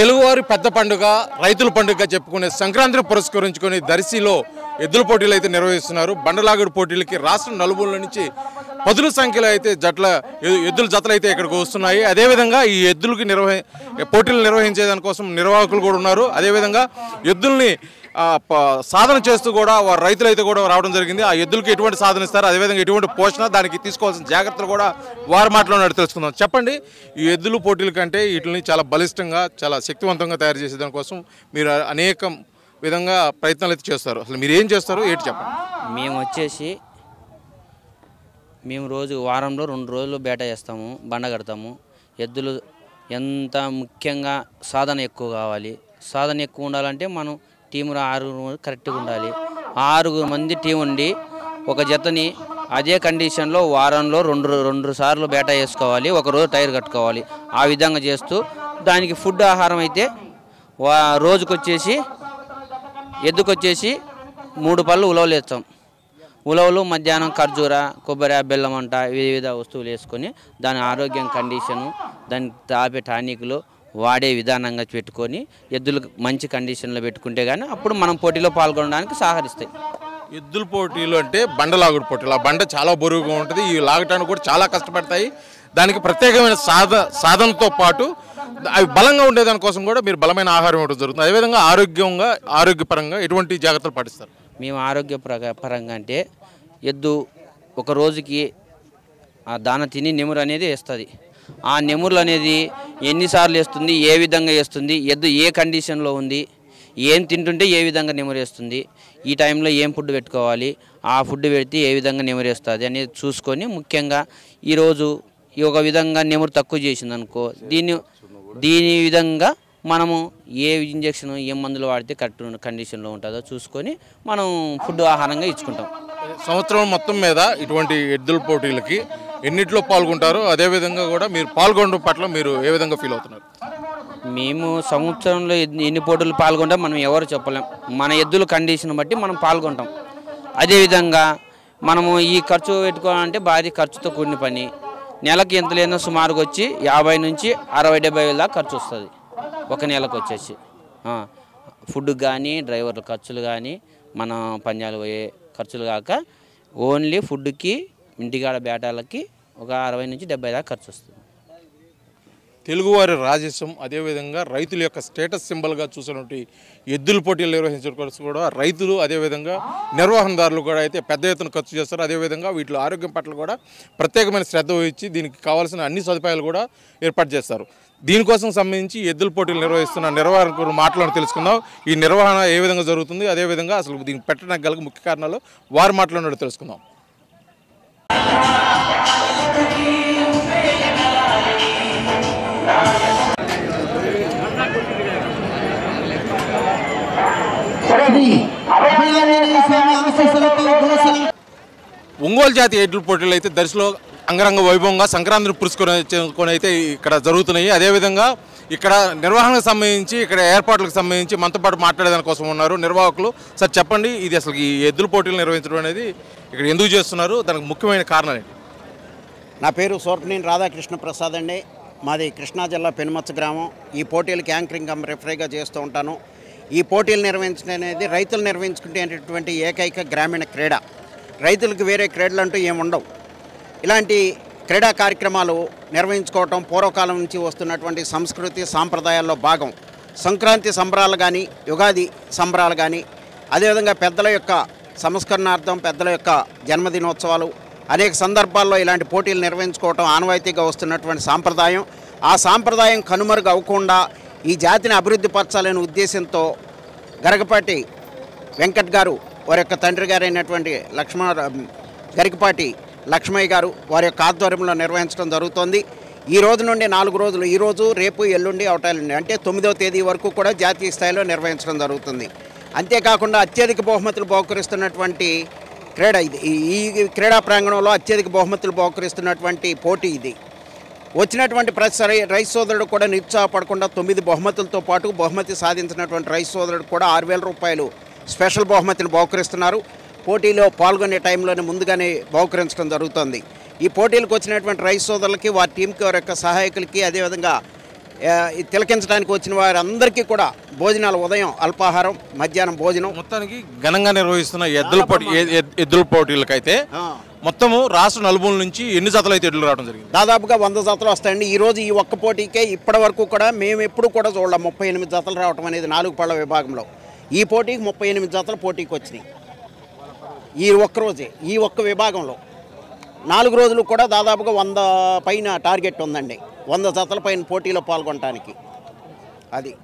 తెలుగువారి పెద్ద పండుగ రైతుల పండుగ చెప్పుకునే సంక్రాంతిని పురస్కరించుకొని దర్శిలో ఎద్దుల పోటీలు అయితే నిర్వహిస్తున్నారు. బండలాగుడు పోటీలకి రాష్ట్రం నలుమూలల నుంచి పదుల సంఖ్యలో అయితే ఎద్దుల జతలు అయితే ఇక్కడికి వస్తున్నాయి. అదేవిధంగా ఈ ఎద్దులకి పోటీలు నిర్వహించే దానికోసం నిర్వాహకులు కూడా ఉన్నారు. అదేవిధంగా ఎద్దుల్ని సాధన చేస్తూ కూడా వారు రైతులైతే కూడా రావడం జరిగింది. ఆ ఎద్దులకి ఎటువంటి సాధన ఇస్తారు, అదేవిధంగా ఎటువంటి పోషణ, దానికి తీసుకోవాల్సిన జాగ్రత్తలు కూడా వారి మాటలో తెలుసుకుందాం. చెప్పండి, ఈ ఎద్దుల పోటీల కంటే వీటిని చాలా బలిష్టంగా చాలా శక్తివంతంగా తయారు చేసే దానికోసం మీరు అనేక విధంగా ప్రయత్నాలు అయితే చేస్తారు. అసలు మీరు ఏం చేస్తారు ఏంటి చెప్పండి. మేము రోజు వారంలో 2 రోజులు బేట చేస్తాము, బండ కడతాము. ఎద్దులు ఎంత ముఖ్యంగా సాధన ఎక్కువ కావాలి. సాధన ఎక్కువ ఉండాలంటే మనం టీములో 6 కరెక్ట్గా ఉండాలి. 6 మంది టీం ఉండి ఒక జతని అదే కండిషన్లో వారంలో 2 సార్లు బేట వేసుకోవాలి, ఒకరోజు టైర్ కట్టుకోవాలి. ఆ విధంగా చేస్తూ దానికి ఫుడ్ ఆహారం అయితే రోజుకొచ్చేసి ఎద్దుకొచ్చేసి 3 పళ్ళు ఉలవలు వేస్తాం. ఉలవలు మధ్యాహ్నం ఖర్జూర, కొబ్బరి, బెల్లం అంట వివిధ వస్తువులు వేసుకొని దాని ఆరోగ్యం కండిషను, దాని తాపే టానిక్లు వాడే విధానంగా పెట్టుకొని ఎద్దులు మంచి కండిషన్లో పెట్టుకుంటే కానీ అప్పుడు మనం పోటీలో పాల్గొనడానికి సహకరిస్తాయి. ఎద్దుల పోటీలు అంటే బండలాగుడు పోటీలు. ఆ బండ చాలా బరువుగా ఉంటుంది, ఈ లాగటానికి కూడా చాలా కష్టపడతాయి. దానికి ప్రత్యేకమైన సాధనతో పాటు అవి బలంగా ఉండేదానికోసం కూడా మీరు బలమైన ఆహారం ఇవ్వడం జరుగుతుంది. అదేవిధంగా ఆరోగ్యపరంగా ఎటువంటి జాగ్రత్తలు పాటిస్తారు? మేము పరంగా అంటే ఎద్దు ఒక రోజుకి ఆ దాన తిని నెమురు అనేది వేస్తుంది. ఆ నెమురులు అనేది ఎన్నిసార్లు వేస్తుంది, ఏ విధంగా వేస్తుంది, ఎద్దు ఏ కండిషన్లో ఉంది, ఏం తింటుంటే ఏ విధంగా నెమురేస్తుంది, ఈ టైంలో ఏం ఫుడ్ పెట్టుకోవాలి, ఆ ఫుడ్ పెడితే ఏ విధంగా నెమురేస్తుంది అనేది చూసుకొని ముఖ్యంగా ఈరోజు ఒక విధంగా నెమురు తక్కువ చేసింది అనుకో, దీని విధంగా మనము ఏ ఇంజక్షన్ ఏ మందులు వాడితే కరెక్ట్ కండిషన్లో ఉంటుందో చూసుకొని మనం ఫుడ్ ఆహారంగా ఇచ్చుకుంటాం. సంవత్సరం మొత్తం మీద ఇటువంటి ఎద్దుల పోటీలకి ఎన్నిట్లో పాల్గొంటారు? అదేవిధంగా కూడా మీరు పాల్గొనడం పట్ల మీరు ఏ విధంగా ఫీల్ అవుతున్నారు? మేము సంవత్సరంలో ఎన్ని పోటీలు పాల్గొంటాం మనం ఎవరు చెప్పలేం. మన ఎద్దుల కండిషన్ బట్టి మనం పాల్గొంటాం. అదేవిధంగా మనము ఈ ఖర్చు పెట్టుకోవాలంటే భారీ ఖర్చుతో కూడిన పని. నెలకి ఎంత లేదో సుమారుగా వచ్చి 50 నుంచి 60-70 వేల దాకా ఖర్చు వస్తుంది ఒక నెలకు వచ్చేసి. ఫుడ్ కానీ డ్రైవర్ల ఖర్చులు కానీ మన పంజాలు పోయే ఖర్చులు కాక ఓన్లీ ఫుడ్కి ఇంటికాడ బేటాలకి ఒక 60 నుంచి 70 దాకా ఖర్చు వస్తుంది. తెలుగువారి రాజస్వం, అదేవిధంగా రైతుల యొక్క స్టేటస్ సింబల్గా చూసినటువంటి ఎద్దుల పోటీలు నిర్వహించడం కోసం కూడా రైతులు అదేవిధంగా నిర్వహణదారులు కూడా అయితే పెద్ద ఎత్తున ఖర్చు చేస్తారు. అదేవిధంగా వీటిలో ఆరోగ్యం పట్ల కూడా ప్రత్యేకమైన శ్రద్ధ వహించి దీనికి కావాల్సిన అన్ని సదుపాయాలు కూడా ఏర్పాటు చేస్తారు. దీనికోసం సంబంధించి ఎద్దుల పోటీలు నిర్వహిస్తున్న నిర్వహణ మాటలను తెలుసుకుందాం. ఈ నిర్వహణ ఏ విధంగా జరుగుతుంది, అదేవిధంగా అసలు దీనికి పెట్టడానికి గల ముఖ్య కారణాలు వారి మాటలను తెలుసుకుందాం. ఒంగోలు జాతి ఎద్దుల పోటీలు అయితే దర్శిలో అంగరంగ వైభవంగా సంక్రాంతిని పురస్కరించుకొని అయితే ఇక్కడ జరుగుతున్నాయి. అదేవిధంగా ఇక్కడ నిర్వహణకు సంబంధించి ఇక్కడ ఏర్పాట్లకు సంబంధించి మనతో పాటు మాట్లాడేదాని కోసం ఉన్నారు నిర్వాహకులు. సార్ చెప్పండి, ఇది అసలు ఈ ఎద్దుల పోటీలు నిర్వహించడం అనేది ఇక్కడ ఎందుకు చేస్తున్నారు, దానికి ముఖ్యమైన కారణం ఏంటి? నా పేరు సోర్పనేని రాధాకృష్ణ ప్రసాద్ అండి. మాది కృష్ణా జిల్లా పెనుమచ్చ గ్రామం. ఈ పోటీలకి యాంకరింగ్ రెఫరీగా చేస్తూ ఉంటాను. ఈ పోటీలు నిర్వహించడం అనేది రైతులు నిర్వహించుకునేటటువంటి ఏకైక గ్రామీణ క్రీడ. రైతులకు వేరే క్రీడలు అంటూ ఏముండవు. ఇలాంటి క్రీడా కార్యక్రమాలు నిర్వహించుకోవటం పూర్వకాలం నుంచి వస్తున్నటువంటి సంస్కృతి సాంప్రదాయాల్లో భాగం. సంక్రాంతి సంబరాలు కానీ, యుగాది సంబరాలు కానీ, అదేవిధంగా పెద్దల యొక్క సంస్కరణార్థం పెద్దల యొక్క జన్మదినోత్సవాలు అనేక సందర్భాల్లో ఇలాంటి పోటీలు నిర్వహించుకోవటం ఆనవాయితీగా వస్తున్నటువంటి సాంప్రదాయం. ఆ సాంప్రదాయం కనుమరుగు అవ్వకుండా ఈ జాతిని అభివృద్ధి పరచాలనే ఉద్దేశంతో గరగపాటి వెంకట్ గారు వారి యొక్క తండ్రి గారైనటువంటి గరికపాటి లక్ష్మయ్య గారు వారి యొక్క ఆధ్వర్యంలో నిర్వహించడం జరుగుతోంది. ఈ రోజు నుండి 4 రోజులు, ఈరోజు రేపు ఎల్లుండి అవటాలండి, అంటే 9వ తేదీ వరకు కూడా జాతీయ స్థాయిలో నిర్వహించడం జరుగుతుంది. అంతేకాకుండా అత్యధిక బహుమతులు బహుకరిస్తున్నటువంటి క్రీడ ఇది. ఈ క్రీడా ప్రాంగణంలో అత్యధిక బహుమతులు బహుకరిస్తున్నటువంటి పోటీ ఇది. వచ్చినటువంటి ప్రతి రైతు సోదరుడు కూడా నిరుత్సాహపడకుండా 9 బహుమతులతో పాటు బహుమతి సాధించినటువంటి రైతు సోదరుడు కూడా 6,000 రూపాయలు స్పెషల్ బహుమతిని బహుకరిస్తున్నారు. పోటీలో పాల్గొనే టైంలోనే ముందుగానే బహుకరించడం జరుగుతుంది. ఈ పోటీలకు వచ్చినటువంటి రైతు సోదరులకి వారి టీంకి వారి యొక్క సహాయకులకి అదేవిధంగా తిలకించడానికి వచ్చిన వారందరికీ కూడా భోజనాలు ఉదయం అల్పాహారం, మధ్యాహ్నం భోజనం మొత్తానికి ఘనంగా నిర్వహిస్తున్న ఎద్దుల పోటీలకైతే మొత్తము రాష్ట్ర నలుమూల నుంచి ఎన్ని జతలు అయితే ఎడ్లు రావడం జరిగింది? దాదాపుగా 100 జతలు వస్తాయండి. ఈరోజు ఈ ఒక్క పోటీకే ఇప్పటి వరకు కూడా మేము ఎప్పుడు కూడా చూడలేం 38 జతలు రావడం అనేది 4 పళ్ళ విభాగంలో. ఈ పోటీకి 38 జతలు పోటీకి వచ్చినాయి ఈ ఒక్కరోజే. ఈ ఒక్క విభాగంలో 4 రోజులు కూడా దాదాపుగా 100 పైన టార్గెట్ ఉందండి. 100 జతల పైన పోటీలో పాల్గొనడానికి. అది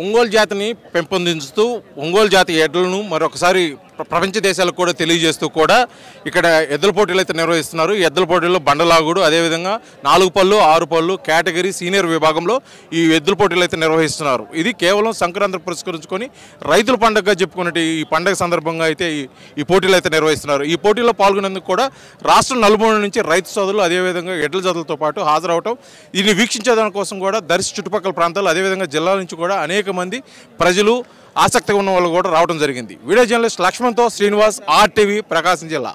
ఒంగోలు జాతిని పెంపొందించుతూ ఒంగోలు జాతి ఎడ్లను మరొకసారి ప్రపంచ దేశాలకు కూడా తెలియజేస్తూ కూడా ఇక్కడ ఎద్దుల పోటీలు అయితే నిర్వహిస్తున్నారు. ఎద్దుల పోటీల్లో బండలాగుడు, అదేవిధంగా 4 పళ్ళు 6 పళ్ళు కేటగిరీ సీనియర్ విభాగంలో ఈ ఎద్దుల పోటీలు అయితే నిర్వహిస్తున్నారు. ఇది కేవలం సంక్రాంతి పురస్కరించుకొని రైతుల పండుగగా చెప్పుకునే ఈ పండుగ సందర్భంగా అయితే ఈ పోటీలు అయితే నిర్వహిస్తున్నారు. ఈ పోటీల్లో పాల్గొనేందుకు కూడా రాష్ట్రం నలుమూల నుంచి రైతు సోదరులు అదేవిధంగా ఎడ్ల జతలతో పాటు హాజరవటం, దీన్ని వీక్షించేదాని కోసం కూడా దర్శి చుట్టుపక్కల ప్రాంతాలు అదేవిధంగా జిల్లాల నుంచి కూడా అనేక మంది ప్రజలు ఆసక్తిగా ఉన్న వాళ్ళు కూడా రావడం జరిగింది. వీడియో జర్నలిస్ట్ లక్ష్మణ్తో శ్రీనివాస్, RTV, ప్రకాశం జిల్లా.